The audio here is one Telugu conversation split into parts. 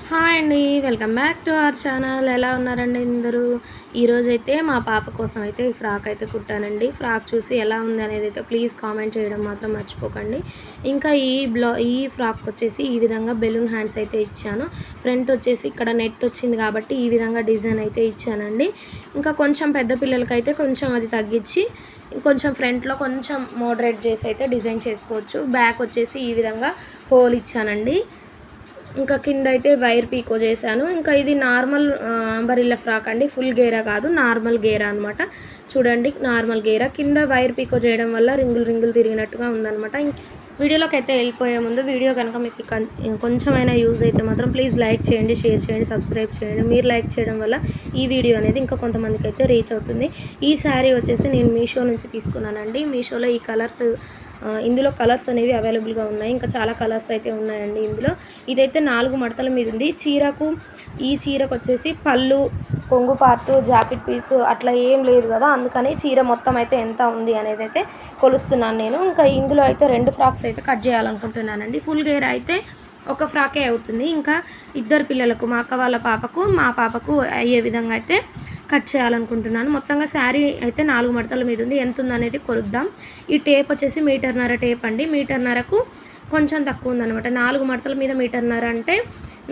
హాయ్ అండి. Welcome back to our channel. ఎలా ఉన్నారండి అందరూ? ఈరోజైతే మా పాప కోసం అయితే ఈ ఫ్రాక్ అయితే కుట్టానండి. ఫ్రాక్ చూసి ఎలా ఉంది అనేది అయితే ప్లీజ్ కామెంట్ చేయడం మాత్రం మర్చిపోకండి. ఇంకా ఈ ఫ్రాక్ వచ్చేసి ఈ విధంగా బెలూన్ హ్యాండ్స్ అయితే ఇచ్చాను. ఫ్రంట్ వచ్చేసి ఇక్కడ నెట్ వచ్చింది కాబట్టి ఈ విధంగా డిజైన్ అయితే ఇచ్చానండి. ఇంకా కొంచెం పెద్ద పిల్లలకైతే కొంచెం అది తగ్గించి కొంచెం ఫ్రంట్లో కొంచెం మోడరేట్ చేసి అయితే డిజైన్ చేసుకోవచ్చు. బ్యాక్ వచ్చేసి ఈ విధంగా హోల్ ఇచ్చానండి. ఇంకా కింద అయితే వైర్ పీకో చేశాను. ఇంకా ఇది నార్మల్ అంబరిల్లా ఫ్రాక్ అండి. ఫుల్ గేరా కాదు, నార్మల్ గేరా అనమాట. చూడండి, నార్మల్ గేరా కింద వైర్ పీకో చేయడం వల్ల రింగులు తిరిగినట్టుగా ఉందన్నమాట. వీడియోలోకి అయితే వెళ్ళిపోయే ముందు వీడియో కనుక మీకు కొంచెమైనా యూజ్ అయితే మాత్రం ప్లీజ్ లైక్ చేయండి, షేర్ చేయండి, సబ్స్క్రైబ్ చేయండి. మీరు లైక్ చేయడం వల్ల ఈ వీడియో అనేది ఇంకా కొంతమందికి అయితే రీచ్ అవుతుంది. ఈ శారీ వచ్చేసి నేను మీషో నుంచి తీసుకున్నానండి. మీషోలో ఈ కలర్స్ ఇందులో కలర్స్ అనేవి అవైలబుల్గా ఉన్నాయి. ఇంకా చాలా కలర్స్ అయితే ఉన్నాయండి ఇందులో. ఇదైతే 4 మడతల మీద ఉంది. ఈ చీరకు వచ్చేసి పళ్ళు, కొంగు పార్టు, జాకెట్ పీసు అట్లా ఏం లేదు కదా, అందుకని చీర మొత్తం అయితే ఎంత ఉంది అనేది అయితే కొలుస్తున్నాను నేను. ఇంకా ఇందులో అయితే 2 ఫ్రాక్స్ అయితే కట్ చేయాలనుకుంటున్నానండి. ఫుల్ గేర్ అయితే ఒక ఫ్రాకే అవుతుంది. ఇంకా ఇద్దరు పిల్లలకు, మా అక్క వాళ్ళ పాపకు, మా పాపకు అయ్యే విధంగా అయితే కట్ చేయాలనుకుంటున్నాను. మొత్తంగా శారీ అయితే 4 మడతల మీద ఉంది. ఎంత ఉందనేది కొలుద్దాం. ఈ టేప్ వచ్చేసి 1.5 మీటర్ టేప్ అండి. 1.5 మీటర్కు కొంచెం తక్కువ ఉందన్నమాట. 4 మడతల మీద 1.5 మీటర్ అంటే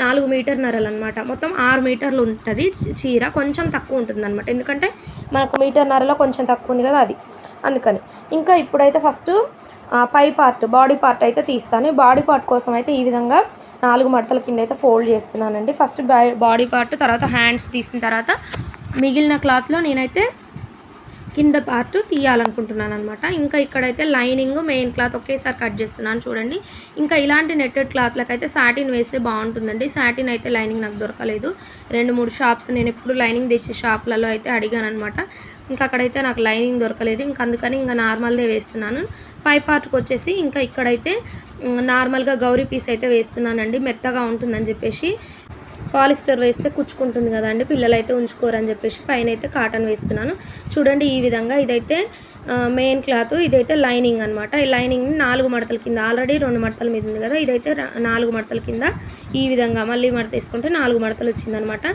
4 మీటర్నరలు అనమాట. మొత్తం 6 మీటర్లు ఉంటుంది చీర. కొంచెం తక్కువ ఉంటుంది అనమాట, ఎందుకంటే మనకు 1.5 మీటర్లో కొంచెం తక్కువ ఉంది కదా, అది అందుకని. ఇంకా ఇప్పుడైతే ఫస్ట్ పై పార్ట్, బాడీ పార్ట్ అయితే తీస్తాను. బాడీ పార్ట్ కోసం అయితే ఈ విధంగా 4 మడతల కింద అయితే ఫోల్డ్ చేస్తున్నానండి. ఫస్ట్ బాడీ పార్ట్, తర్వాత హ్యాండ్స్ తీసిన తర్వాత మిగిలిన క్లాత్లో నేనైతే కింద పార్ట్ తీయాలనుకుంటున్నాను అనమాట. ఇంకా ఇక్కడైతే లైనింగ్, మెయిన్ క్లాత్ ఒకేసారి కట్ చేస్తున్నాను చూడండి. ఇంకా ఇలాంటి నెట్టెడ్ క్లాత్లకు అయితే సాటిన్ వేస్తే బాగుంటుందండి. సాటిన్ అయితే లైనింగ్ నాకు దొరకలేదు. 2-3 షాప్స్, నేను ఎప్పుడు లైనింగ్ తెచ్చే షాప్లలో అయితే అడిగాను అనమాట. ఇంకా అక్కడైతే నాకు లైనింగ్ దొరకలేదు. ఇంకా అందుకని ఇంకా నార్మల్దే వేస్తున్నాను. పై పార్ట్కి వచ్చేసి ఇంకా ఇక్కడైతే నార్మల్గా గౌరీ పీస్ అయితే వేస్తున్నానండి, మెత్తగా ఉంటుందని చెప్పేసి. పాలిస్టర్ వేస్తే కుచ్చుకుంటుంది కదండి, పిల్లలైతే ఉంచుకోరని చెప్పేసి పైన అయితే కాటన్ వేస్తున్నాను. చూడండి ఈ విధంగా. ఇదైతే మెయిన్ క్లాత్, ఇదైతే లైనింగ్ అనమాట. ఈ లైనింగ్ని 4 మడతల కింద, ఆల్రెడీ 2 మడతల మీద ఉంది కదా, ఇదైతే 4 మడతల కింద ఈ విధంగా మళ్ళీ మడత వేసుకుంటే 4 మడతలు వచ్చిందనమాట.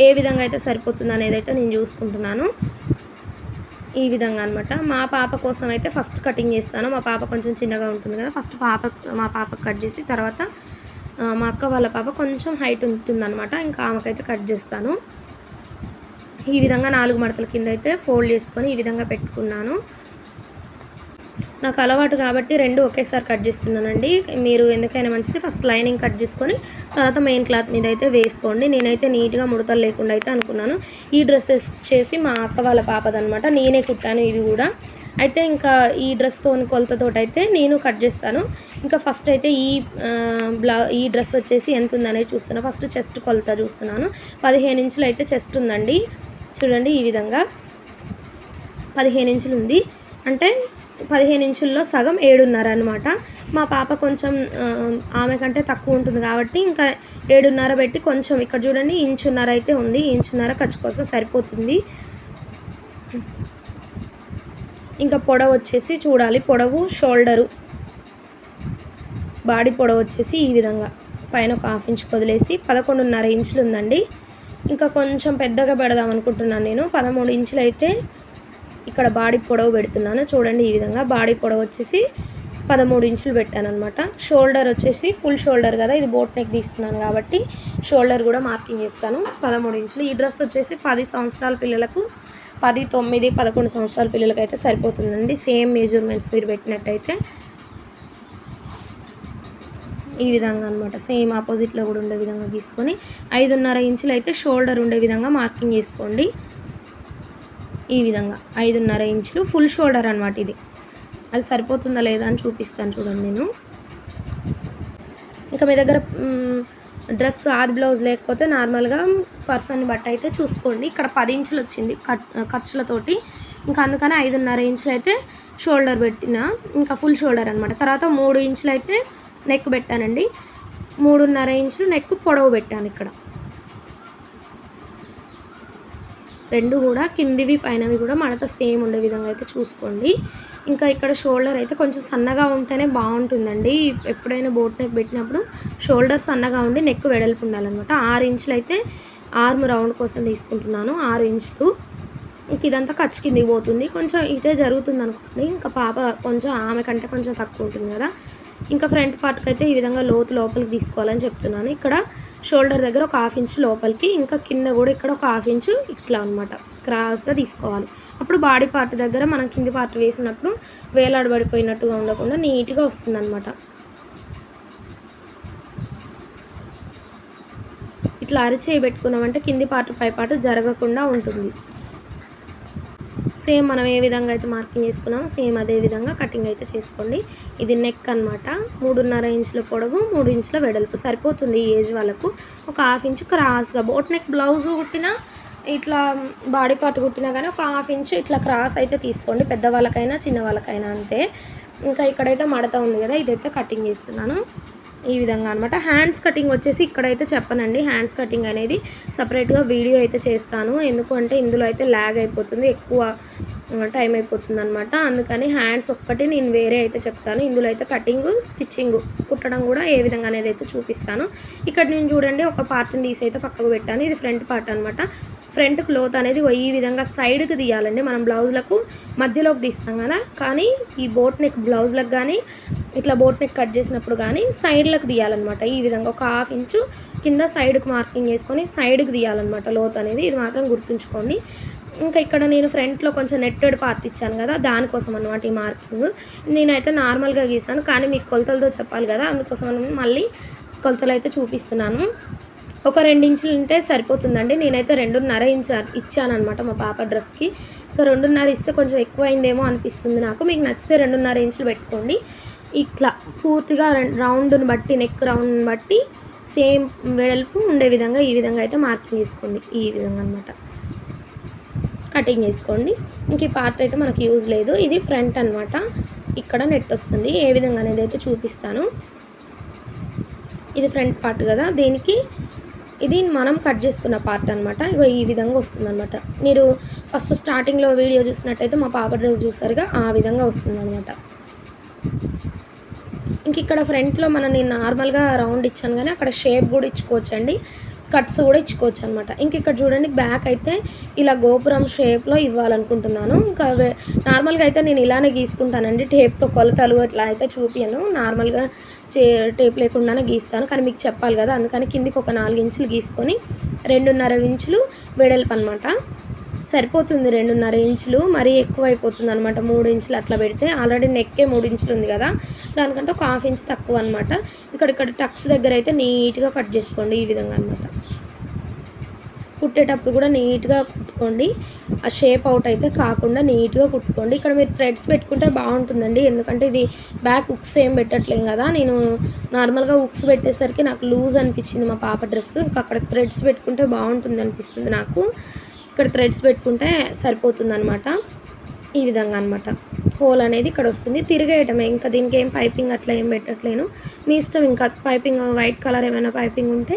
ఏ విధంగా అయితే సరిపోతుంది అనేది అయితే నేను చూసుకుంటున్నాను. ఈ విధంగా అనమాట. మా పాప కోసం అయితే ఫస్ట్ కటింగ్ చేస్తాను. మా పాప కొంచెం చిన్నగా ఉంటుంది కదా, ఫస్ట్ మా పాపకు కట్ చేసి తర్వాత మా అక్క వాళ్ళ పాప కొంచెం హైట్ ఉంటుందన్నమాట, ఇంకా ఆమెకైతే కట్ చేస్తాను. ఈ విధంగా 4 మడతల కింద అయితే ఫోల్డ్ చేసుకొని ఈ విధంగా పెట్టుకున్నాను. నాకు అలవాటు కాబట్టి 2 ఒకేసారి కట్ చేస్తున్నానండి. మీరు ఎందుకైనా మంచిది ఫస్ట్ లైనింగ్ కట్ చేసుకొని తర్వాత మెయిన్ క్లాత్ మీద అయితే వేసుకోండి. నేనైతే నీట్గా ముడతలు లేకుండా అయితే అనుకున్నాను. ఈ డ్రెస్ వచ్చేసి మా అక్క వాళ్ళ పాపదనమాట. నేనే కుట్టాను ఇది కూడా. అయితే ఇంకా ఈ డ్రెస్తో కొలతతోటి అయితే నేను కట్ చేస్తాను. ఇంకా ఫస్ట్ అయితే ఈ డ్రెస్ వచ్చేసి ఎంత ఉందనేది చూస్తున్నాను. ఫస్ట్ చెస్ట్ కొలత చూస్తున్నాను. 15 ఇంచులు అయితే చెస్ట్ ఉందండి. చూడండి ఈ విధంగా 15 ఇంచులు ఉంది. అంటే 15 ఇంచుల్లో సగం 7.5 అనమాట. మా పాప కొంచెం ఆమె కంటే తక్కువ ఉంటుంది కాబట్టి ఇంకా 7.5 పెట్టి కొంచెం ఇక్కడ చూడండి 1.5 ఇంచు అయితే ఉంది. 1.5 ఇంచు ఖర్చు కోసం సరిపోతుంది. ఇంకా పొడవు వచ్చేసి చూడాలి, పొడవు షోల్డరు, బాడీ పొడవు వచ్చేసి ఈ విధంగా పైన ఒక 1/2 ఇంచు వదిలేసి 11.5 ఇంచులు ఉందండి. ఇంకా కొంచెం పెద్దగా పెడదాం అనుకుంటున్నాను నేను. 13 ఇంచులు అయితే ఇక్కడ బాడీ పొడవు పెడుతున్నాను. చూడండి ఈ విధంగా బాడీ పొడవు వచ్చేసి 13 ఇంచులు పెట్టాను అనమాట. షోల్డర్ వచ్చేసి ఫుల్ షోల్డర్ కదా, ఇది బోట్ నెక్ తీస్తున్నాను కాబట్టి షోల్డర్ కూడా మార్కింగ్ చేస్తాను. 13 ఇంచులు. ఈ డ్రెస్ వచ్చేసి 10 సంవత్సరాల పిల్లలకు, 10, 9, 11 సంవత్సరాల పిల్లలకి అయితే సరిపోతుందండి. సేమ్ మెజర్మెంట్స్ మీరు పెట్టినట్టయితే ఈ విధంగా అనమాట. సేమ్ ఆపోజిట్లో కూడా ఉండే విధంగా గీసుకొని 5.5 ఇంచులు అయితే షోల్డర్ ఉండే విధంగా మార్కింగ్ చేసుకోండి. ఈ విధంగా 5.5 ఇంచులు ఫుల్ షోల్డర్ అనమాట ఇది. అది సరిపోతుందా లేదా అని చూపిస్తాను చూడండి నేను. ఇంకా మీ దగ్గర డ్రెస్ ఆది బ్లౌజ్ లేకపోతే నార్మల్గా పర్సన్ బట్టి అయితే చూసుకోండి. ఇక్కడ 10 ఇంచులు వచ్చింది ఖర్చులతోటి. ఇంకా అందుకని 5.5 ఇంచులు అయితే షోల్డర్ పెట్టిన, ఇంకా ఫుల్ షోల్డర్ అనమాట. తర్వాత 3 ఇంచులు అయితే నెక్ పెట్టానండి. 3.5 ఇంచులు నెక్ పొడవు పెట్టాను ఇక్కడ. రెండు కూడా కిందివి పైనవి కూడా మడత సేమ్ ఉండే విధంగా అయితే చూసుకోండి. ఇంకా ఇక్కడ షోల్డర్ అయితే కొంచెం సన్నగా ఉంటేనే బాగుంటుందండి. ఎప్పుడైనా బోట్ నెక్ పెట్టినప్పుడు షోల్డర్ సన్నగా ఉండి నెక్ వెడల్పు ఉండాలన్నమాట. 6 ఇంచులు అయితే ఆర్మ్ రౌండ్ కోసం తీసుకుంటున్నాను. 6 ఇంచులు. ఇంక ఇదంతా ఖర్చు కిందికి పోతుంది. కొంచెం ఇదే జరుగుతుంది అనుకోండి. ఇంకా పాప కొంచెం ఆమె కంటే కొంచెం తక్కువ ఉంటుంది కదా. ఇంకా ఫ్రంట్ పార్ట్కి అయితే ఈ విధంగా లోతు లోపలికి తీసుకోవాలని చెప్తున్నాను. ఇక్కడ షోల్డర్ దగ్గర ఒక 1/2 ఇంచు లోపలికి, ఇంకా కింద కూడా ఇక్కడ ఒక 1/2 ఇంచు ఇట్లా అనమాట క్రాస్గా తీసుకోవాలి. అప్పుడు బాడీ పార్ట్ దగ్గర మనం కింది పార్ట్ వేసినప్పుడు వేలాడబడిపోయినట్టుగా ఉండకుండా నీట్గా వస్తుంది అనమాట. ఇట్లా అరిచేయి పెట్టుకున్నామంటే కింది పార్ట్ పై పార్ట్ జరగకుండా ఉంటుంది. సేమ్ మనం ఏ విధంగా అయితే మార్కింగ్ చేసుకున్నామో సేమ్ అదే విధంగా కటింగ్ అయితే చేసుకోండి. ఇది నెక్ అనమాట. 3.5 ఇంచుల పొడవు, 3 ఇంచుల వెడల్పు సరిపోతుంది ఈ ఏజ్ వాళ్ళకు. ఒక 1/2 ఇంచు క్రాస్గా బోట్ నెక్ బ్లౌజ్ కుట్టినా ఇట్లా బాడీ పార్ట్ కుట్టినా కానీ ఒక 1/2 ఇంచు ఇట్లా క్రాస్ అయితే తీసుకోండి. పెద్దవాళ్ళకైనా చిన్నవాళ్ళకైనా అంతే. ఇంకా ఇక్కడైతే మడత ఉంది కదా, ఇదైతే కటింగ్ చేస్తున్నాను ఈ విధంగా అనమాట. హ్యాండ్స్ కటింగ్ వచ్చేసి ఇక్కడైతే చెప్పనండి. హ్యాండ్స్ కటింగ్ అనేది సపరేట్గా వీడియో అయితే చేస్తాను. ఎందుకంటే ఇందులో అయితే ల్యాగ్ అయిపోతుంది, ఎక్కువ టైం అయిపోతుంది అనమాట. అందుకని హ్యాండ్స్ ఒక్కటి నేను వేరే అయితే చెప్తాను. ఇందులో అయితే కటింగ్, స్టిచ్చింగ్, కుట్టడం కూడా ఏ విధంగా అనేది అయితే చూపిస్తాను. ఇక్కడ నేను చూడండి ఒక పార్ట్ని తీసి అయితే పక్కకు పెట్టాను. ఇది ఫ్రంట్ పార్ట్ అనమాట. ఫ్రంట్ క్లోత్ అనేది ఈ విధంగా సైడ్కి తీయాలండి. మనం బ్లౌజ్లకు మధ్యలోకి తీస్తాం కదా, కానీ ఈ బోట్ నెక్ బ్లౌజ్లకు కానీ ఇట్లా బోట్ నెక్ కట్ చేసినప్పుడు కానీ సైడ్లకు తీయాలన్నమాట. ఈ విధంగా ఒక 1/2 ఇంచు కింద సైడ్కి మార్కింగ్ చేసుకొని సైడ్కి తీయాలన్నమాట లోత్ అనేది. ఇది మాత్రం గుర్తుంచుకోండి. ఇంకా ఇక్కడ నేను ఫ్రంట్లో కొంచెం నెట్టెడ్ పార్ట్ ఇచ్చాను కదా, దానికోసం అనమాట ఈ మార్కింగ్. నేనైతే నార్మల్గా గీసాను, కానీ మీకు కొలతలతో చెప్పాలి కదా, అందుకోసం మళ్ళీ కొలతలు అయితే చూపిస్తున్నాను. ఒక 2 ఇంచులు ఉంటే సరిపోతుందండి. నేనైతే 2.5 ఇంచు ఇచ్చాను అనమాట మా పాప డ్రెస్కి. ఇంకా 2.5 ఇస్తే కొంచెం ఎక్కువ అయిందేమో అనిపిస్తుంది నాకు. మీకు నచ్చితే 2.5 ఇంచులు పెట్టుకోండి. ఇట్లా పూర్తిగా రౌండ్ని బట్టి, నెక్ రౌండ్ని బట్టి సేమ్ వెడల్పు ఉండే విధంగా ఈ విధంగా అయితే మార్కింగ్ చేసుకోండి. ఈ విధంగా అనమాట కటింగ్ చేసుకోండి. ఇంక ఈ పార్ట్ అయితే మనకు యూజ్ లేదు. ఇది ఫ్రంట్ అనమాట. ఇక్కడ నెట్ వస్తుంది. ఏ విధంగా అనేది అయితే చూపిస్తాను. ఇది ఫ్రంట్ పార్ట్ కదా, దీనికి ఇది మనం కట్ చేసుకున్న పార్ట్ అనమాట. ఇగో ఈ విధంగా వస్తుంది అనమాట. మీరు ఫస్ట్ స్టార్టింగ్లో వీడియో చూసినట్టయితే మా పాప డ్రెస్ చూసారుగా, ఆ విధంగా వస్తుంది అనమాట. ఇంక ఇక్కడ ఫ్రంట్లో నేను నార్మల్గా రౌండ్ ఇచ్చాను, కానీ అక్కడ షేప్ కూడా ఇచ్చుకోవచ్చండి, కట్స్ కూడా ఇచ్చుకోవచ్చు అనమాట. ఇంక ఇక్కడ చూడండి బ్యాక్ అయితే ఇలా గోపురం షేప్లో ఇవ్వాలనుకుంటున్నాను. ఇంకా నార్మల్గా అయితే నేను ఇలానే గీసుకుంటానండి, టేప్తో కొలతలు అట్లా అయితే చూపియను. నార్మల్గా టేప్ లేకుండానే గీస్తాను, కానీ మీకు చెప్పాలి కదా, అందుకని కిందికి ఒక 4 ఇంచులు గీసుకొని 2.5 ఇంచులు వెడల్పు అనమాట. సరిపోతుంది 2.5 ఇంచులు, మరీ ఎక్కువ అయిపోతుంది అనమాట. 3 ఇంచులు అట్లా పెడితే ఆల్రెడీ నెక్కే 3 ఇంచులు ఉంది కదా, దానికంటే ఒక 1/2 ఇంచు తక్కువ అనమాట. ఇక్కడ టక్స్ దగ్గర అయితే నీట్గా కట్ చేసుకోండి ఈ విధంగా అనమాట. కుట్టేటప్పుడు కూడా నీట్గా కుట్టుకోండి, ఆ షేప్ అవుట్ అయితే కాకుండా నీట్గా కుట్టుకోండి. ఇక్కడ మీరు థ్రెడ్స్ పెట్టుకుంటే బాగుంటుందండి, ఎందుకంటే ఇది బ్యాక్ హుక్స్ ఏం పెట్టట్లేం కదా. నేను నార్మల్గా హుక్స్ పెట్టేసరికి నాకు లూజ్ అనిపించింది మా పాప డ్రెస్. ఇంకా అక్కడ థ్రెడ్స్ పెట్టుకుంటే బాగుంటుంది అనిపిస్తుంది నాకు. ఇక్కడ థ్రెడ్స్ పెట్టుకుంటే సరిపోతుంది అనమాట. ఈ విధంగా అనమాట హోల్ అనేది ఇక్కడ వస్తుంది. తిరిగేయటమే, ఇంకా దీనికి ఏం పైపింగ్ అట్లా ఏం పెట్టట్లేను, మీ ఇష్టం. ఇంకా పైపింగ్ వైట్ కలర్ ఏమైనా పైపింగ్ ఉంటే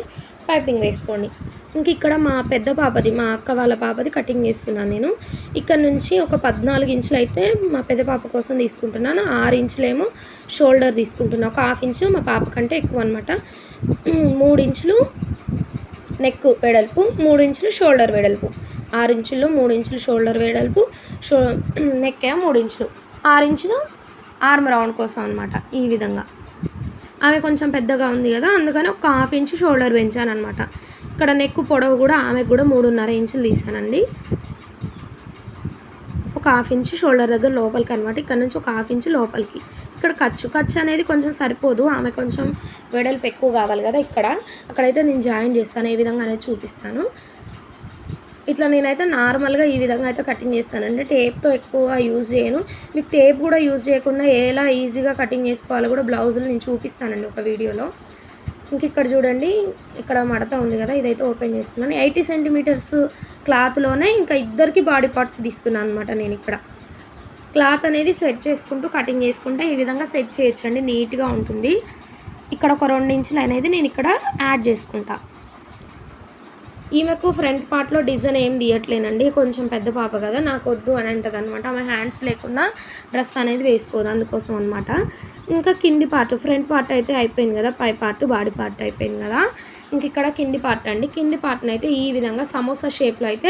పైపింగ్ వేసుకోండి. ఇంక ఇక్కడ మా పెద్ద పాపది, మా అక్క వాళ్ళ పాపది కటింగ్ చేస్తున్నాను నేను. ఇక్కడ నుంచి ఒక 14 ఇంచులు అయితే మా పెద్ద పాప కోసం తీసుకుంటున్నాను. 6 ఇంచులేమో షోల్డర్ తీసుకుంటున్నాను. ఒక 1/2 ఇంచు మా పాప కంటే ఎక్కువ అనమాట. 3 ఇంచులు నెక్ వెడల్పు, 3 ఇంచులు షోల్డర్ వెడల్పు. 6 ఇంచుల్లో 3 ఇంచులు షోల్డర్ వెడల్పు, నెక్ ఏమో 3 ఇంచులు, 6 ఇంచులు ఆర్మ్ రౌండ్ కోసం అనమాట. ఈ విధంగా ఆమె కొంచెం పెద్దగా ఉంది కదా, అందుకని ఒక 1/2 ఇంచు షోల్డర్ పెంచాను అనమాట. ఇక్కడ నెక్ పొడవు కూడా ఆమెకు కూడా 3.5 ఇంచులు తీసానండి. ఒక 1/2 ఇంచు షోల్డర్ దగ్గర లోపలికి అనమాట. ఇక్కడ నుంచి ఒక 1/2 ఇంచు లోపలికి. ఇక్కడ ఖర్చు అనేది కొంచెం సరిపోదు, ఆమె కొంచెం వెడల్పు ఎక్కువ కావాలి కదా. అక్కడైతే నేను జాయిన్ చేస్తాను, ఏ విధంగా అనేది చూపిస్తాను. ఇట్లా నేనైతే నార్మల్గా ఈ విధంగా అయితే కటింగ్ చేస్తానండి, టేప్తో ఎక్కువగా యూజ్ చేయను. మీకు టేప్ కూడా యూజ్ చేయకుండా ఎలా ఈజీగా కటింగ్ చేసుకోవాలో కూడా బ్లౌజులు నేను చూపిస్తానండి ఒక వీడియోలో. ఇంక ఇక్కడ చూడండి, ఇక్కడ మడత ఉంది కదా, ఇదైతే ఓపెన్ చేస్తున్నాను. 80 సెంటీమీటర్స్ క్లాత్లోనే ఇంకా ఇద్దరికి బాడీ పార్ట్స్ తీస్తున్నాను అనమాట. నేను ఇక్కడ క్లాత్ అనేది సెట్ చేసుకుంటూ కటింగ్ చేసుకుంటే ఈ విధంగా సెట్ చేయొచ్చండి, నీట్గా ఉంటుంది. ఇక్కడ ఒక 2 ఇంచులు అనేది నేను ఇక్కడ యాడ్ చేసుకుంటా. ఈమెకు ఫ్రంట్ పార్ట్‌లో డిజైన్ ఏం తీయట్లేనండి. కొంచెం పెద్ద పాప కదా! నాకొద్దు అని అంటదనమాట. ఆమె హ్యాండ్స్ లేకుండా డ్రెస్ అనేది వేసుకోదు. అందుకోసం అనమాట. ఇంకా కింది పార్ట్, ఫ్రంట్ పార్ట్ అయితే అయిపోయింది కదా! పై పార్ట్, బాడీ పార్ట్ అయిపోయింది కదా! ఇంక ఇక్కడ కింది పార్ట్ అండి. కింది పార్ట్‌నైతే ఈ విధంగా సమోసా షేప్‌లో అయితే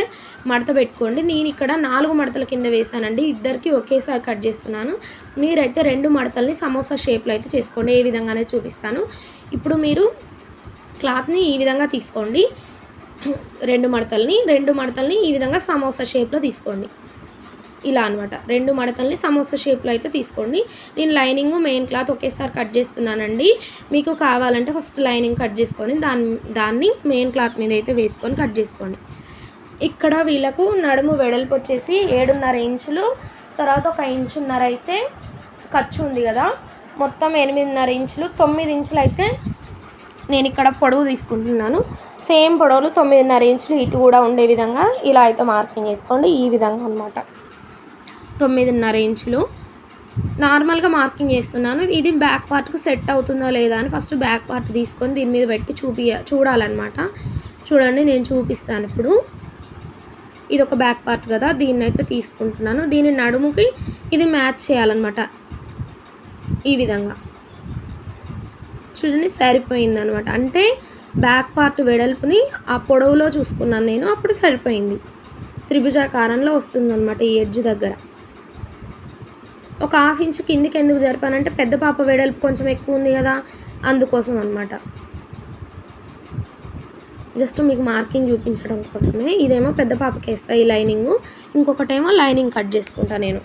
మడత పెట్టుకోండి. నేను ఇక్కడ 4 మడతల కింద వేశానండి. ఇద్దరికీ ఒకేసారి కట్ చేస్తున్నాను. మీరైతే 2 మడతల్ని సమోసా షేప్‌లో అయితే చేసుకోండి. ఏ విధంగా అనేది చూపిస్తాను. ఇప్పుడు మీరు క్లాత్‌ని ఈ విధంగా తీసుకోండి. 2 మడతల్ని ఈ విధంగా సమోసా షేప్‌లో తీసుకోండి. ఇలా అనమాట. 2 మడతల్ని సమోసా షేప్‌లో అయితే తీసుకోండి. నేను లైనింగు, మెయిన్ క్లాత్ ఒకేసారి కట్ చేస్తున్నానండి. మీకు కావాలంటే ఫస్ట్ లైనింగ్ కట్ చేసుకొని దాన్ని మెయిన్ క్లాత్ మీద అయితే వేసుకొని కట్ చేసుకోండి. ఇక్కడ వీళ్ళకు నడుము వెడల్పు వచ్చేసి 7.5 ఇంచులు, తర్వాత 1 ఇంచున్నర అయితే ఖర్చు ఉంది కదా! మొత్తం 8.5 ఇంచులు, 9 ఇంచులు అయితే నేను ఇక్కడ పొడవు తీసుకుంటున్నాను. సేమ్ పొడవులు 9.5 ఇంచులు ఇటు కూడా ఉండే విధంగా ఇలా అయితే మార్కింగ్ చేసుకోండి. ఈ విధంగా అనమాట. 9.5 ఇంచులు నార్మల్గా మార్కింగ్ చేస్తున్నాను. ఇది బ్యాక్ పార్ట్‌కు సెట్ అవుతుందా లేదా అని ఫస్ట్ బ్యాక్ పార్ట్ తీసుకొని దీని మీద పెట్టి చూడాలన్నమాట. చూడండి, నేను చూపిస్తాను ఇప్పుడు. ఇది ఒక బ్యాక్ పార్ట్ కదా! దీన్నైతే తీసుకుంటున్నాను. దీని నడుముకి ఇది మ్యాచ్ చేయాలన్నమాట. ఈ విధంగా చూడండి, సరిపోయిందనమాట. అంటే బ్యాక్ పార్ట్ వెడల్పుని ఆ పొడవులో చూసుకున్నాను నేను. అప్పుడు సరిపోయింది. త్రిభుజాకారంలో వస్తుందనమాట ఈ ఎడ్జ్ దగ్గర. ఒక 1/2 ఇంచ్ కిందికి ఎందుకు జరిపానంటే పెద్ద పాప వెడల్పు కొంచెం ఎక్కువ ఉంది కదా! అందుకోసం అనమాట. జస్ట్ మీకు మార్కింగ్ చూపించడం కోసమే. ఇదేమో పెద్ద పాపకి వేస్తా ఈ లైనింగు. ఇంకొకటేమో లైనింగ్ కట్ చేసుకుంటా నేను.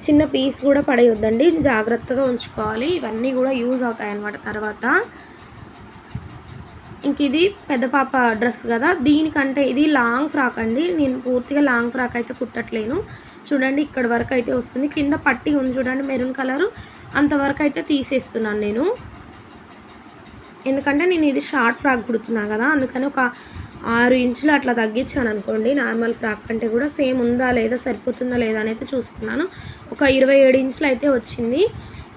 చిన్న పీస్ కూడా పడేయొద్దండి. జాగ్రత్తగా ఉంచుకోవాలి. ఇవన్నీ కూడా యూజ్ అవుతాయన్నమాట తర్వాత. ఇంక ఇది పెద్ద పాప డ్రెస్ కదా! దీనికంటే ఇది లాంగ్ ఫ్రాక్ అండి. నేను పూర్తిగా లాంగ్ ఫ్రాక్ అయితే కుట్టట్లేను. చూడండి, ఇక్కడ వరకు అయితే వస్తుంది. కింద పట్టీ ఉంది చూడండి, మెరూన్ కలరు. అంతవరకు అయితే తీసేస్తున్నాను నేను. ఎందుకంటే నేను ఇది షార్ట్ ఫ్రాక్ కుడుతున్నా కదా! అందుకని ఒక 6 ఇంచులు అట్లా తగ్గించాను అనుకోండి. నార్మల్ ఫ్రాక్ కంటే కూడా సేమ్ ఉందా లేదా, సరిపోతుందా లేదా అని అయితే చూసుకున్నాను. ఒక 27 ఇంచులు అయితే వచ్చింది.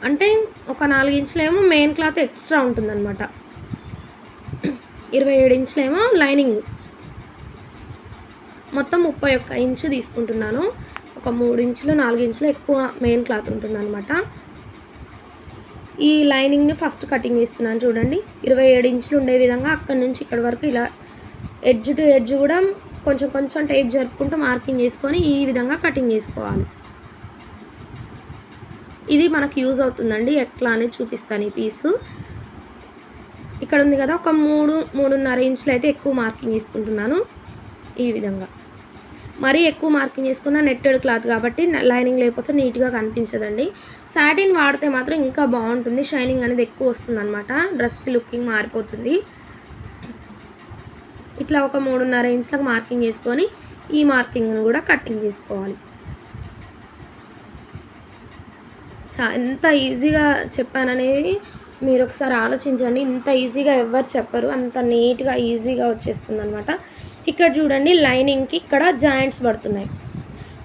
అంటే ఒక 4 ఇంచులేమో మెయిన్ క్లాత్ ఎక్స్ట్రా ఉంటుందన్నమాట. 27 ఇంచులేమో లైనింగ్. మొత్తం 31 ఇంచు తీసుకుంటున్నాను. ఒక 3 ఇంచులు 4 ఇంచులు ఎక్కువ మెయిన్ క్లాత్ ఉంటుందన్నమాట. ఈ లైనింగ్ని ఫస్ట్ కటింగ్ చేస్తున్నాను చూడండి. 27 ఇంచులు ఉండే విధంగా అక్కడి నుంచి ఇక్కడ వరకు ఇలా ఎడ్జ్ టు ఎడ్జ్ కూడా కొంచెం కొంచెం టేప్ జరుపుకుంటూ మార్కింగ్ చేసుకొని ఈ విధంగా కటింగ్ చేసుకోవాలి. ఇది మనకు యూజ్ అవుతుందండి. ఎట్లా అనేది చూపిస్తాను ఈ పీసు. ఇక్కడ ఉంది కదా, ఒక 3.5 ఇంచులు అయితే ఎక్కువ మార్కింగ్ చేసుకుంటున్నాను. ఈ విధంగా మరీ ఎక్కువ మార్కింగ్ చేసుకున్న నెట్టెడ్ క్లాత్ కాబట్టి లైనింగ్ లేకపోతే నీట్గా కనిపించదండి. సాటిన్ వాడితే మాత్రం ఇంకా బాగుంటుంది. షైనింగ్ అనేది ఎక్కువ వస్తుంది అనమాట. డ్రెస్కి లుకింగ్ మారిపోతుంది. ఇట్లా ఒక 3.5 ఇంచులకు మార్కింగ్ చేసుకొని ఈ మార్కింగ్ను కూడా కటింగ్ చేసుకోవాలి. ఎంత ఈజీగా చెప్పాననేది మీరు ఒకసారి ఆలోచించండి. ఇంత ఈజీగా ఎవ్వరు చెప్పరు. అంత నీట్గా ఈజీగా వచ్చేస్తుంది అనమాట. ఇక్కడ చూడండి, లైనింగ్కి ఇక్కడ జాయింట్స్ పడుతున్నాయి.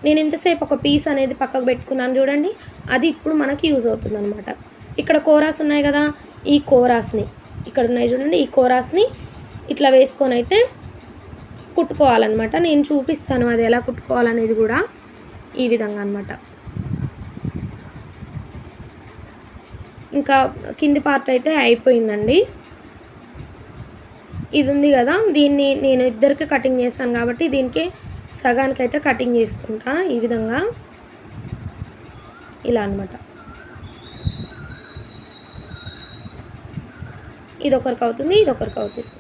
నేను ఇంతసేపు ఒక పీస్ అనేది పక్కకు పెట్టుకున్నాను చూడండి, అది ఇప్పుడు మనకి యూజ్ అవుతుంది అనమాట. ఇక్కడ కోరాస్ ఉన్నాయి కదా, ఈ కోరాస్ని ఇక్కడ ఉన్నాయి చూడండి, ఈ కోరాస్ని ఇట్లా వేసుకొని అయితే కుట్టుకోవాలన్నమాట. నేను చూపిస్తాను అది ఎలా కుట్టుకోవాలనేది కూడా. ఈ విధంగా అనమాట. ఇంకా కింది పార్ట్ అయితే అయిపోయిందండి. ఇది ఉంది కదా, దీన్ని నేను ఇద్దరికి కటింగ్ చేశాను కాబట్టి దీనికి సగానికి అయితే కటింగ్ చేసుకుంటా. ఈ విధంగా ఇలా అనమాట. ఇది ఒకరికి అవుతుంది, ఇది ఒకరికి అవుతుంది.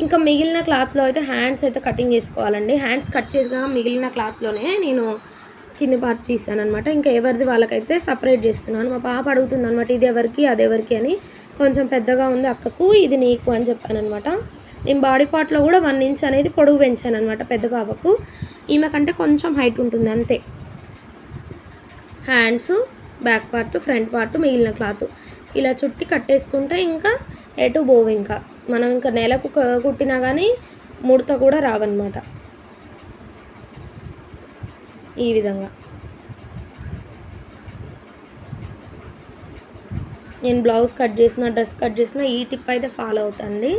ఇంకా మిగిలిన క్లాత్లో అయితే హ్యాండ్స్ అయితే కటింగ్ చేసుకోవాలండి. హ్యాండ్స్ కట్ చేసినా మిగిలిన క్లాత్లోనే నేను కింది పార్ట్ తీసాను అనమాట. ఇంకా ఎవరిది వాళ్ళకైతే సపరేట్ చేస్తున్నాను. మా పాప అడుగుతుంది అనమాట, ఇది ఎవరికి అది ఎవరికి అని. కొంచెం పెద్దగా ఉంది అక్కకు, ఇది నీకు అని చెప్పాను అనమాట. నేను బాడీ పార్ట్లో కూడా 1 ఇంచ్ అనేది పొడవు పెంచాను అనమాట పెద్ద పాపకు. ఈమె కంటే కొంచెం హైట్ ఉంటుంది అంతే. Hands, back part, front part, మిగిలిన క్లాత్ ఇలా చుట్టి కట్టేసుకుంటే ఇంకా ఎటు పోవు. ఇంకా మనం ఇంకా నెలకు కుట్టినా కానీ ముడత కూడా రావన్నమాట. ఈ విధంగా నేను బ్లౌజ్ కట్ చేసిన, డ్రెస్ కట్ చేసిన ఈ టిప్ అయితే ఫాలో అవుతానండి.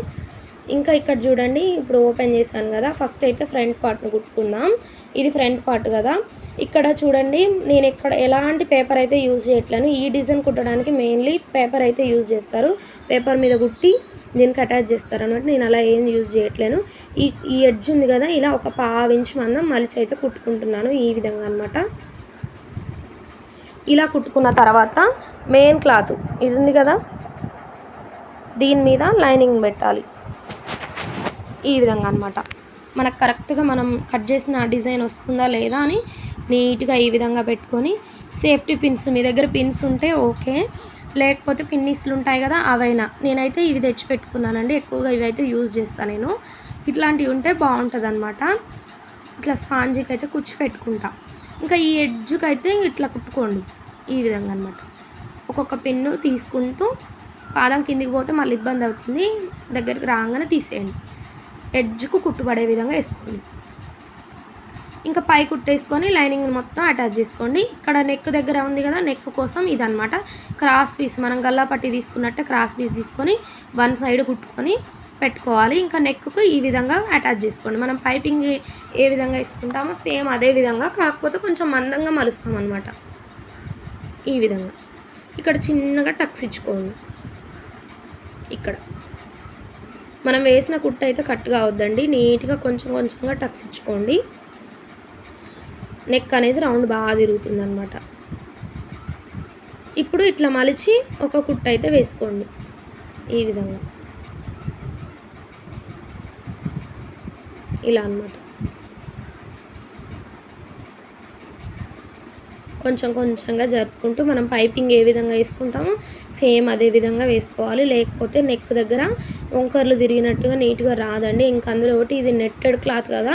ఇంకా ఇక్కడ చూడండి, ఇప్పుడు ఓపెన్ చేశాను కదా, ఫస్ట్ అయితే ఫ్రంట్ పార్ట్ని కుట్టుకుందాం. ఇది ఫ్రంట్ పార్ట్ కదా. ఇక్కడ చూడండి, నేను ఎలాంటి పేపర్ అయితే యూజ్ చేయట్లేను. ఈ డిజైన్ కుట్టడానికి మెయిన్లీ పేపర్ అయితే యూజ్ చేస్తారు. పేపర్ మీద కుట్టి దీనికి అటాచ్ చేస్తారు అనమాట. నేను అలా ఏం యూజ్ చేయట్లేను. ఈ ఎడ్జ్ ఉంది కదా, ఇలా ఒక 1/2 ఇంచ్ మందం మలిచి అయితే కుట్టుకుంటున్నాను ఈ విధంగా అనమాట. ఇలా కుట్టుకున్న తర్వాత మెయిన్ క్లాత్ ఇది ఉంది కదా, దీని మీద లైనింగ్ పెట్టాలి ఈ విధంగా అనమాట. మనకు కరెక్ట్గా మనం కట్ చేసిన డిజైన్ వస్తుందా లేదా అని నీట్గా ఈ విధంగా పెట్టుకొని, సేఫ్టీ పిన్స్ మీ దగ్గర పిన్స్ ఉంటే ఓకే, లేకపోతే పిన్నీస్లు ఉంటాయి కదా అవైనా. నేనైతే ఇవి తెచ్చి పెట్టుకున్నానండి, ఎక్కువగా ఇవి అయితే యూజ్ చేస్తాను నేను. ఇట్లాంటివి ఉంటే బాగుంటుంది అనమాట. ఇట్లా స్పాంజీకి అయితే కుచ్చి పెట్టుకుంటా. ఇంకా ఈ ఎడ్జ్కి అయితే ఇట్లా కుట్టుకోండి ఈ విధంగా అనమాట. ఒక్కొక్క పిన్ను తీసుకుంటూ, పాదం కిందికి పోతే మళ్ళీ ఇబ్బంది అవుతుంది, దగ్గరికి రాగానే తీసేయండి. ఎడ్జ్కు కుట్టుబడే విధంగా వేసుకోండి. ఇంకా పై కుట్టేసుకొని లైనింగ్ మొత్తం అటాచ్ చేసుకోండి. ఇక్కడ నెక్ దగ్గర ఉంది కదా, నెక్ కోసం ఇదనమాట క్రాస్ పీస్. మనం గల్లా పట్టి తీసుకున్నట్టే క్రాస్ పీస్ తీసుకొని వన్ సైడ్ కుట్టుకొని పెట్టుకోవాలి. ఇంకా నెక్కు ఈ విధంగా అటాచ్ చేసుకోండి. మనం పైపింగ్ ఏ విధంగా ఇస్తుంటామో సేమ్ అదే విధంగా, కాకపోతే కొంచెం మందంగా మలుస్తాం అనమాట ఈ విధంగా. ఇక్కడ చిన్నగా టక్స్ ఇచ్చుకోండి. ఇక్కడ మనం వేసిన కుట్టు అయితే కట్ కావద్దండి, నీట్గా కొంచెం కొంచెంగా టక్స్ ఇచ్చుకోండి. నెక్ అనేది రౌండ్ బాగా తిరుగుతుంది అనమాట. ఇప్పుడు ఇట్లా మలిచి ఒక కుట్టు అయితే వేసుకోండి ఈ విధంగా, ఇలా అనమాట. కొంచెం కొంచెంగా జరుపుకుంటూ మనం పైపింగ్ ఏ విధంగా వేసుకుంటామో సేమ్ అదే విధంగా వేసుకోవాలి. లేకపోతే నెక్ దగ్గర వంకర్లు తిరిగినట్టుగా నీట్గా రాదండి. ఇంకా అందులో ఒకటి ఇది నెట్టెడ్ క్లాత్ కదా,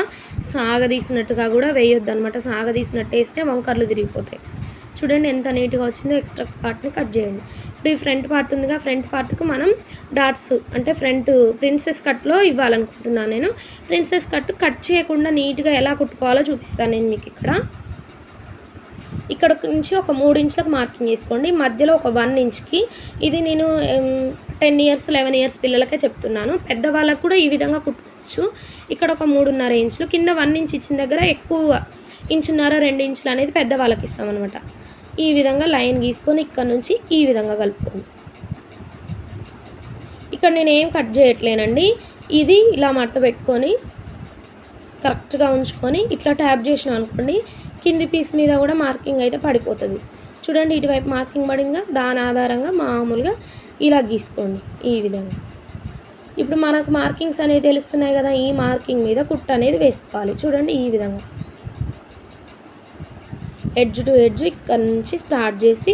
సాగదీసినట్టుగా కూడా వేయొద్దు అనమాట. సాగదీసినట్టు వేస్తే వంకర్లు తిరిగిపోతాయి. చూడండి ఎంత నీట్గా వచ్చిందో. ఎక్స్ట్రా పార్ట్ని కట్ చేయండి. ఇప్పుడు ఈ ఫ్రంట్ పార్ట్ ఉందిగా, ఫ్రంట్ పార్ట్కు మనం డాట్స్ అంటే ఫ్రంట్ ప్రిన్సెస్ కట్లో ఇవ్వాలనుకుంటున్నాను నేను. ప్రిన్సెస్ కట్ చేయకుండా నీట్గా ఎలా కుట్టుకోవాలో చూపిస్తాను నేను మీకు. ఇక్కడ నుంచి ఒక 3 ఇంచులకు మార్కింగ్ వేసుకోండి. మధ్యలో ఒక 1 ఇంచ్కి, ఇది నేను 10 ఇయర్స్ 11 ఇయర్స్ పిల్లలకే చెప్తున్నాను, పెద్దవాళ్ళకు కూడా ఈ విధంగా కుట్టుకోవచ్చు. ఇక్కడ ఒక 3.5 ఇంచులు, కింద 1 ఇంచ్ ఇచ్చిన దగ్గర ఎక్కువ 1.5 2 ఇంచులు అనేది పెద్దవాళ్ళకి ఇస్తాం అనమాట. ఈ విధంగా లైన్ గీసుకొని ఇక్కడ నుంచి ఈ విధంగా కలుపుకోండి. ఇక్కడ నేను ఏం కట్ చేయట్లేనండి, ఇది ఇలా మడత పెట్టుకొని కరెక్ట్గా ఉంచుకొని ఇట్లా ట్యాప్ చేసినాం అనుకోండి, కింది పీస్ మీద కూడా మార్కింగ్ అయితే పడిపోతుంది. చూడండి ఇటువైపు మార్కింగ్ పడిందిగా, దాని ఆధారంగా మామూలుగా ఇలా గీసుకోండి ఈ విధంగా. ఇప్పుడు మనకు మార్కింగ్స్ అనేవి తెలుస్తున్నాయి కదా, ఈ మార్కింగ్ మీద కుట్టు అనేది వేసుకోవాలి. చూడండి ఈ విధంగా ఎడ్జ్ టు ఎడ్జ్ ఇక్కడ నుంచి స్టార్ట్ చేసి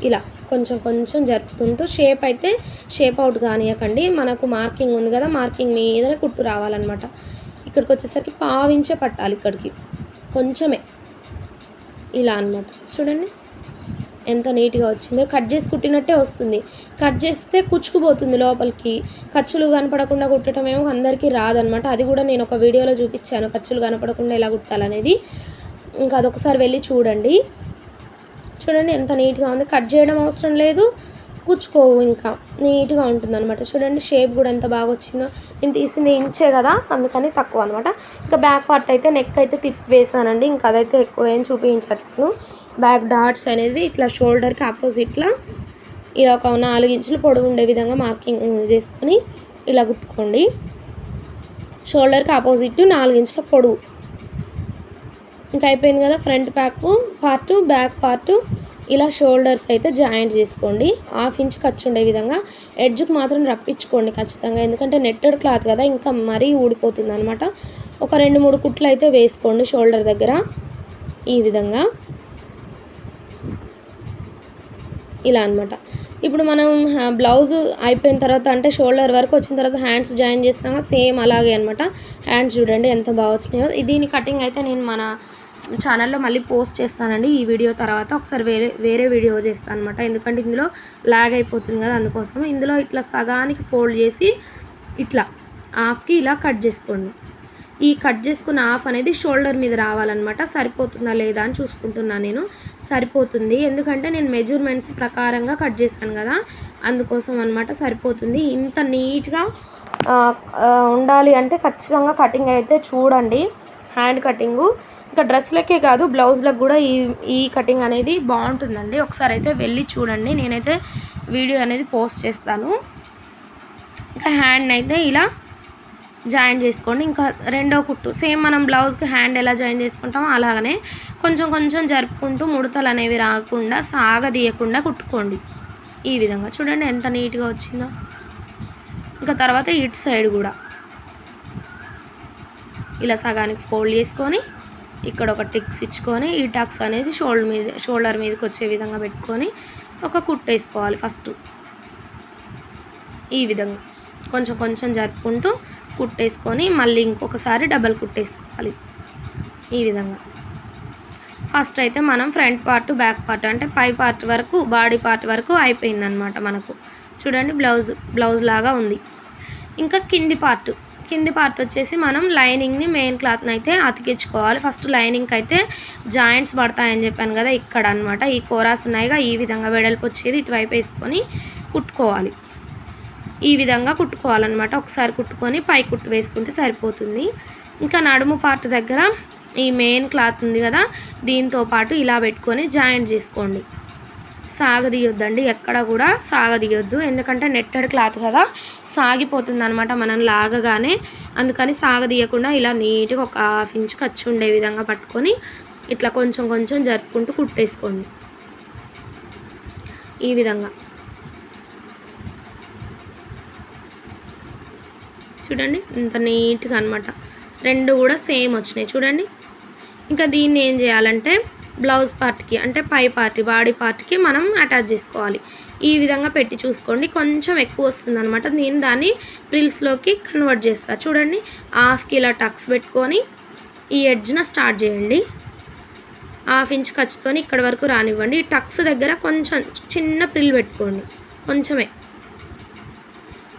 ఇలా కొంచెం కొంచెం జరుపుతుంటూ, షేప్ అవుట్ కానియకండి. మనకు మార్కింగ్ ఉంది కదా, మార్కింగ్ మీదనే కుట్టు రావాలన్నమాట. ఇక్కడికి వచ్చేసరికి 1/2 ఇంచే పట్టాలి, ఇక్కడికి కొంచెమే ఇలా అన్నమాట. చూడండి ఎంత నీట్గా వచ్చిందో. కట్ చేసి కుట్టినట్టే వస్తుంది, కట్ చేస్తే కుచ్చుకుపోతుంది లోపలికి. ఖర్చులు కనపడకుండా కుట్టడం ఏమో అందరికీ రాదనమాట. అది కూడా నేను ఒక వీడియోలో చూపించాను, ఖర్చులు కనపడకుండా ఎలా కుట్టాలనేది. ఇంకా అదొకసారి వెళ్ళి చూడండి. చూడండి ఎంత నీట్గా ఉంది, కట్ చేయడం అవసరం లేదు, కుచ్చుకోవు, ఇంకా నీట్గా ఉంటుంది అనమాట. చూడండి షేప్ కూడా ఎంత బాగా వచ్చిందో. నేను తీసింది ఇంచే కదా, అందుకని తక్కువ అనమాట. ఇంకా బ్యాక్ పార్ట్ అయితే నెక్ అయితే తిప్పి వేసానండి, ఇంకా అదైతే ఎక్కువ ఏం చూపించట్లేదు. బ్యాక్ డాట్స్ అనేది ఇట్లా షోల్డర్కి ఆపోజిట్లో ఇలా ఒక 4 ఇంచులు పొడవు ఉండే విధంగా మార్కింగ్ చేసుకొని ఇలా కుట్టుకోండి. షోల్డర్కి ఆపోజిట్ 4 ఇంచుల పొడవు. ఇంకా అయిపోయింది కదా ఫ్రంట్ బ్యాక్ పార్టు. ఇలా షోల్డర్స్ అయితే జాయింట్ చేసుకోండి. 1/2 ఇంచ్ ఖర్చు ఉండే విధంగా. ఎడ్జ్కి మాత్రం రప్పించుకోండి ఖచ్చితంగా, ఎందుకంటే నెట్టెడ్ క్లాత్ కదా, ఇంకా మరీ ఊడిపోతుంది అనమాట. ఒక 2-3 కుట్లు అయితే వేసుకోండి షోల్డర్ దగ్గర ఈ విధంగా, ఇలా అనమాట. ఇప్పుడు మనం బ్లౌజ్ అయిపోయిన తర్వాత, అంటే షోల్డర్ వరకు వచ్చిన తర్వాత హ్యాండ్స్ జాయిన్ చేసినాక సేమ్ అలాగే అనమాట. హ్యాండ్స్ చూడండి ఎంత బాగా వచ్చినాయో. దీని కటింగ్ అయితే నేను మన ఛానల్లో మళ్ళీ పోస్ట్ చేస్తానండి ఈ వీడియో తర్వాత. ఒకసారి వేరే వీడియో చేస్తాను అనమాట, ఎందుకంటే ఇందులో లాగ్ అయిపోతుంది కదా, అందుకోసం. ఇందులో ఇట్లా సగానికి ఫోల్డ్ చేసి ఇట్లా హాఫ్కి ఇలా కట్ చేసుకోండి. ఈ కట్ చేసుకున్న హాఫ్ అనేది షోల్డర్ మీద రావాలన్నమాట. సరిపోతుందా లేదా అని చూసుకుంటున్నాను నేను. సరిపోతుంది, ఎందుకంటే నేను మెజర్మెంట్స్ ప్రకారంగా కట్ చేశాను కదా, అందుకోసం అనమాట. సరిపోతుంది. ఇంత నీట్గా ఉండాలి అంటే ఖచ్చితంగా కటింగ్ అయితే చూడండి, హ్యాండ్ కటింగు. ఇంకా డ్రెస్లకే కాదు బ్లౌజ్లకు కూడా ఈ కటింగ్ అనేది బాగుంటుందండి. ఒకసారి అయితే వెళ్ళి చూడండి, నేనైతే వీడియో అనేది పోస్ట్ చేస్తాను. ఇంకా హ్యాండ్ అయితే ఇలా జాయిన్ చేసుకోండి. ఇంకా రెండో కుట్టు సేమ్ మనం బ్లౌజ్కి హ్యాండ్ ఎలా జాయిన్ చేసుకుంటామో అలాగనే కొంచెం కొంచెం జరుపుకుంటూ ముడతలు అనేవి రాకుండా సాగదీయకుండా కుట్టుకోండి. ఈ విధంగా చూడండి ఎంత నీట్గా వచ్చిందో. ఇంకా తర్వాత ఇటు సైడ్ కూడా ఇలా సగానికి ఫోల్డ్ చేసుకొని ఇక్కడ ఒక టిక్స్ ఇచ్చుకొని ఈ టక్స్ అనేది షోల్డర్ మీదకి వచ్చే విధంగా పెట్టుకొని ఒక కుట్టు వేసుకోవాలి. ఫస్ట్ ఈ విధంగా కొంచెం కొంచెం జరుపుకుంటూ కుట్టేసుకొని మళ్ళీ ఇంకొకసారి డబల్ కుట్టేసుకోవాలి. ఈ విధంగా ఫస్ట్ అయితే మనం ఫ్రంట్ పార్ట్ బ్యాక్ పార్ట్ అంటే పై పార్ట్ వరకు బాడీ పార్ట్ వరకు అయిపోయిందనమాట మనకు. చూడండి బ్లౌజ్ లాగా ఉంది. ఇంకా కింది పార్ట్ వచ్చేసి మనం లైనింగ్ని మెయిన్ క్లాత్ని అయితే అతికించుకోవాలి. ఫస్ట్ లైనింగ్కి అయితే జాయింట్స్ పడతాయని చెప్పాను కదా, ఇక్కడ అనమాట ఈ కోరాస్ ఉన్నాయిగా, ఈ విధంగా వెడల్పు వచ్చేది ఇటువైపు వేసుకొని కుట్టుకోవాలి. ఈ విధంగా కుట్టుకోవాలన్నమాట. ఒకసారి కుట్టుకొని పై కుట్టు వేసుకుంటే సరిపోతుంది. ఇంకా నడుము పార్ట్ దగ్గర ఈ మెయిన్ క్లాత్ ఉంది కదా, దీంతో పాటు ఇలా పెట్టుకొని జాయింట్ చేసుకోండి. సాగదీయొద్దండి, ఎక్కడ కూడా సాగదీయొద్దు, ఎందుకంటే నెట్టెడ్ క్లాత్ కదా సాగిపోతుంది అనమాట మనం లాగగానే. అందుకని సాగదీయకుండా ఇలా నీట్గా ఒక 1/2 ఇంచ్ ఖర్చు ఉండే విధంగా పట్టుకొని ఇట్లా కొంచెం కొంచెం జరుపుకుంటూ కుట్టేసుకోండి. ఈ విధంగా చూడండి ఇంత నీట్గా అనమాట. రెండు కూడా సేమ్ వచ్చినాయి చూడండి. ఇంకా దీన్ని ఏం చేయాలంటే బ్లౌజ్ పార్ట్కి అంటే పై పార్ట్ బాడీ పార్ట్కి మనం అటాచ్ చేసుకోవాలి. ఈ విధంగా పెట్టి చూసుకోండి, కొంచెం ఎక్కువ వస్తుంది అనమాట. నేను దాన్ని ప్రిల్స్లోకి కన్వర్ట్ చేస్తా. చూడండి 1/2కి ఇలా టక్స్ పెట్టుకొని ఈ ఎడ్జ్న స్టార్ట్ చేయండి. 1/2 ఇంచ్ ఖర్చుతోని ఇక్కడ వరకు రానివ్వండి. ఈ టక్స్ దగ్గర కొంచెం చిన్న ప్రిల్ పెట్టుకోండి, కొంచెమే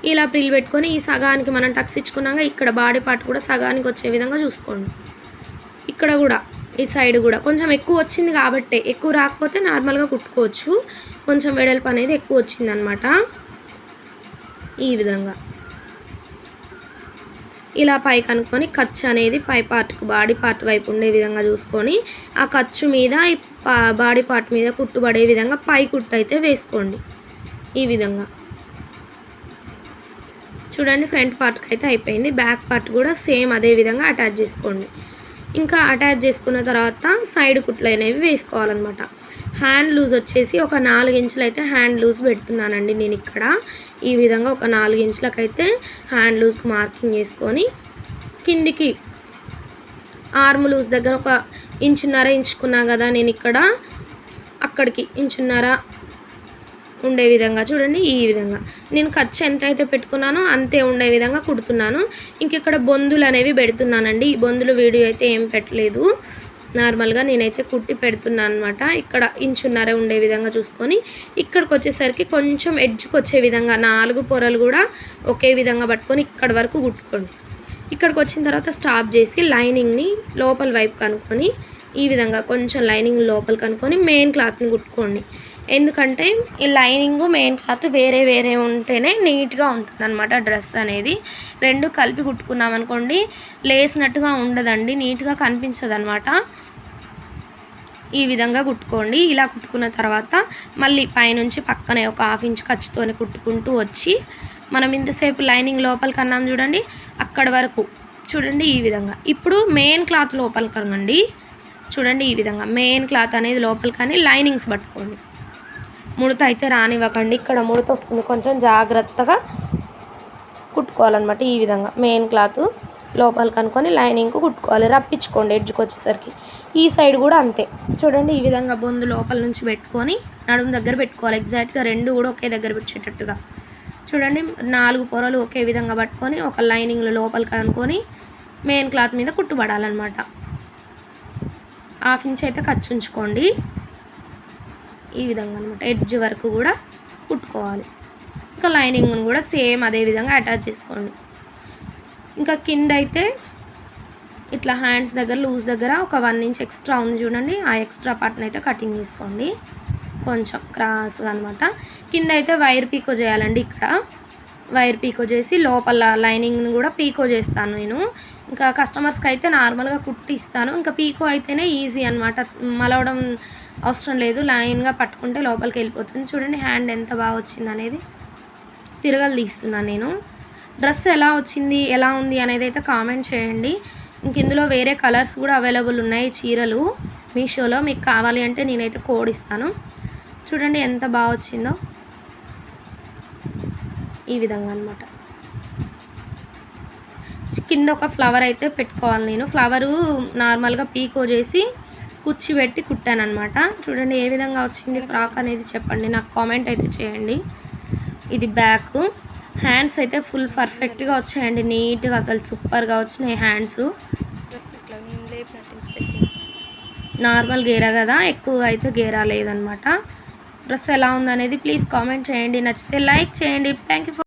ఇలా ప్రిల్ పెట్టుకొని ఈ సగానికి మనం టక్స్ ఇచ్చుకున్నాక ఇక్కడ బాడీ పార్ట్ కూడా సగానికి వచ్చే విధంగా చూసుకోండి. ఇక్కడ కూడా ఈ సైడ్ కూడా కొంచెం ఎక్కువ వచ్చింది కాబట్టి, ఎక్కువ రాకపోతే నార్మల్గా కుట్టుకోవచ్చు. కొంచెం వెడల్పు అనేది ఎక్కువ వచ్చింది అనమాట. ఈ విధంగా ఇలా పైకి అనుకొని ఖర్చు అనేది పై పార్ట్కి బాడీ పార్ట్ వైపు ఉండే విధంగా చూసుకొని ఆ ఖర్చు మీద ఈ బాడీ పార్ట్ మీద కుట్టుబడే విధంగా పై కుట్టు అయితే వేసుకోండి. ఈ విధంగా చూడండి ఫ్రంట్ పార్ట్కి అయితే అయిపోయింది. బ్యాక్ పార్ట్ కూడా సేమ్ అదే విధంగా అటాచ్ చేసుకోండి. ఇంకా అటాచ్ చేసుకున్న తర్వాత సైడ్ కుట్లు అనేవి వేసుకోవాలన్నమాట. హ్యాండ్ లూజ్ వచ్చేసి ఒక 4 ఇంచులు అయితే హ్యాండ్ లూజ్ పెడుతున్నానండి నేను ఇక్కడ. ఈ విధంగా ఒక 4 ఇంచులకు అయితే హ్యాండ్ లూజ్కి మార్కింగ్ చేసుకొని కిందికి ఆర్మ్ లూజ్ దగ్గర ఒక 1.5 ఇంచ్ ఇంచుకున్నా కదా నేను ఇక్కడ, అక్కడికి 1.5 ఇంచ్ ఉండే విధంగా చూడండి. ఈ విధంగా నేను ఖర్చు ఎంత అయితే పెట్టుకున్నానో అంతే ఉండే విధంగా కుడుతున్నాను. ఇంక ఇక్కడ బొందులు అనేవి పెడుతున్నానండి. ఈ బొందులు వీడియో అయితే ఏం పెట్టలేదు, నార్మల్గా నేనైతే కుట్టి పెడుతున్నాను అనమాట. ఇక్కడ 1.5 ఇంచ్ ఉండే విధంగా చూసుకొని ఇక్కడికి వచ్చేసరికి కొంచెం ఎడ్జ్కి వచ్చే విధంగా 4 పొరలు కూడా ఒకే విధంగా పట్టుకొని ఇక్కడ వరకు కుట్టుకోండి. ఇక్కడికి వచ్చిన తర్వాత స్టాప్ చేసి లైనింగ్ని లోపల వైపు కనుక్కొని ఈ విధంగా కొంచెం లైనింగ్ లోపల కనుక్కొని మెయిన్ క్లాత్ని కుట్టుకోండి. ఎందుకంటే ఈ లైనింగ్ మెయిన్ క్లాత్ వేరే వేరే ఉంటేనే నీట్గా ఉంటుంది అనమాట. డ్రెస్ అనేది రెండు కలిపి కుట్టుకున్నాం అనుకోండి లేసినట్టుగా ఉండదండి, నీట్గా కనిపించదు అనమాట. ఈ విధంగా కుట్టుకోండి. ఇలా కుట్టుకున్న తర్వాత మళ్ళీ పైనుంచి పక్కనే ఒక 1/2 ఇంచ్ ఖర్చుతోనే కుట్టుకుంటూ వచ్చి మనం ఇంతసేపు లైనింగ్ లోపలికి అన్నాం చూడండి, అక్కడ వరకు చూడండి. ఈ విధంగా ఇప్పుడు మెయిన్ క్లాత్ లోపలికి కనండి. చూడండి ఈ విధంగా మెయిన్ క్లాత్ అనేది లోపలికి కానీ లైనింగ్స్ పట్టుకోండి. ముడత అయితే రానివ్వకండి, ఇక్కడ ముడత వస్తుంది, కొంచెం జాగ్రత్తగా కుట్టుకోవాలన్నమాట. ఈ విధంగా మెయిన్ క్లాత్ లోపలికి అనుకొని లైనింగ్కు కుట్టుకోవాలి, రప్పించుకోండి ఎడ్జ్కి వచ్చేసరికి. ఈ సైడ్ కూడా అంతే చూడండి. ఈ విధంగా బొందు లోపల నుంచి పెట్టుకొని నడుము దగ్గర పెట్టుకోవాలి. ఎగ్జాక్ట్గా రెండు కూడా ఒకే దగ్గర పెట్టేటట్టుగా చూడండి. 4 పొరలు ఒకే విధంగా పట్టుకొని ఒక లైనింగ్లో లోపలికి అనుకొని మెయిన్ క్లాత్ మీద కుట్టుబడాలన్నమాట. 1/2 ఇంచ్ అయితే ఖర్చు ఉంచుకోండి. ఈ విధంగా అనమాట ఎడ్జ్ వరకు కూడా కుట్టుకోవాలి. ఇంకా లైనింగ్ను కూడా సేమ్ అదే విధంగా అటాచ్ చేసుకోండి. ఇంకా కింద అయితే ఇట్లా హ్యాండ్స్ దగ్గర లూజ్ దగ్గర ఒక 1 ఇంచ్ ఎక్స్ట్రా ఉంది చూడండి, ఆ ఎక్స్ట్రా పార్ట్ని అయితే కటింగ్ తీసుకోండి, కొంచెం క్రాస్గా అనమాట. కింద అయితే వైర్ పీకో చేయాలండి. ఇక్కడ వైర్ పీకో చేసి లోపల లైనింగ్ని కూడా పీకో చేస్తాను నేను. ఇంకా కస్టమర్స్కి అయితే నార్మల్గా కుట్టి ఇస్తాను. ఇంకా పీకో అయితేనే ఈజీ అనమాట, మలవడం అవసరం లేదు, లైన్గా పట్టుకుంటే లోపలికి వెళ్ళిపోతుంది. చూడండి హ్యాండ్ ఎంత బాగా వచ్చింది అనేది. తిరగలు తీస్తున్నాను నేను. డ్రెస్ ఎలా వచ్చింది, ఎలా ఉంది అనేది అయితే కామెంట్ చేయండి. ఇంక ఇందులో వేరే కలర్స్ కూడా అవైలబుల్ ఉన్నాయి చీరలు మీషోలో. మీకు కావాలి అంటే నేనైతే కోడ్ ఇస్తాను. చూడండి ఎంత బాగా వచ్చిందో, ఈ విధంగా అనమాట. కింద ఒక ఫ్లవర్ అయితే పెట్టుకోవాలి నేను. ఫ్లవరు నార్మల్గా పీకో చేసి కుచ్చి పెట్టి కుట్టాను అనమాట. చూడండి ఏ విధంగా వచ్చింది ఫ్రాక్ అనేది చెప్పండి, నాకు కామెంట్ అయితే చేయండి. ఇది బ్యాక్. హ్యాండ్స్ అయితే ఫుల్ పర్ఫెక్ట్గా వచ్చాయండి, నీట్గా అసలు సూపర్గా వచ్చినాయి హ్యాండ్స్. నార్మల్ గేరా కదా, ఎక్కువగా అయితే గేరా లేదనమాట. డ్రెస్ ఎలా ఉందనేది ప్లీజ్ కామెంట్ చేయండి. నచ్చితే లైక్ చేయండి. Thank you.